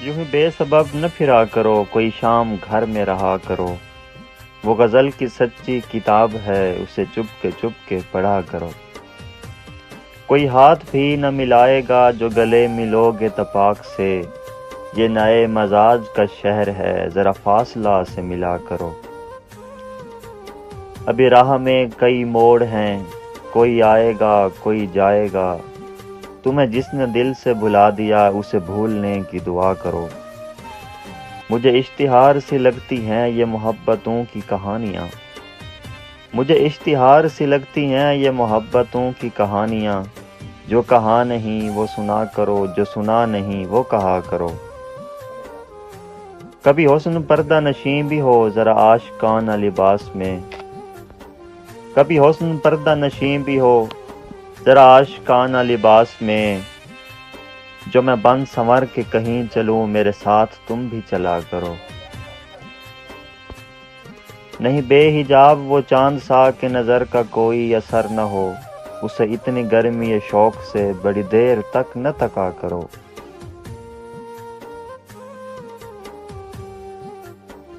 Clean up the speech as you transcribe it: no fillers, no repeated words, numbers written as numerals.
یوں ہی بے سبب نہ پھرا کرو، کوئی شام گھر میں رہا کرو۔ وہ غزل کی سچی کتاب ہے، اسے چپ کے پڑھا کرو۔ کوئی ہاتھ بھی نہ ملائے گا جو گلے ملو گے تپاک سے، یہ نئے مزاج کا شہر ہے، ذرا فاصلہ سے ملا کرو۔ ابھی راہ میں کئی موڑ ہیں، کوئی آئے گا کوئی جائے گا، تمہیں جس نے دل سے بھلا دیا اسے بھولنے کی دعا کرو۔ مجھے اشتہار سی لگتی ہیں یہ محبتوں کی کہانیاں، مجھے اشتہار سی لگتی ہیں یہ محبتوں کی کہانیاں، جو کہا نہیں وہ سنا کرو، جو سنا نہیں وہ کہا کرو۔ کبھی حسن پردہ نشیں بھی ہو ذرا عاشقانہ لباس میں، کبھی حسن پردہ نشیں بھی ہو ذرا عاشقانہ لباس میں، جو میں بن سنور کے کہیں چلوں میرے ساتھ تم بھی چلا کرو۔ نہیں بے حجاب وہ چاند سا کہ نظر کا کوئی اثر نہ ہو، اسے اتنی گرمی شوق سے بڑی دیر تک نہ تکا کرو۔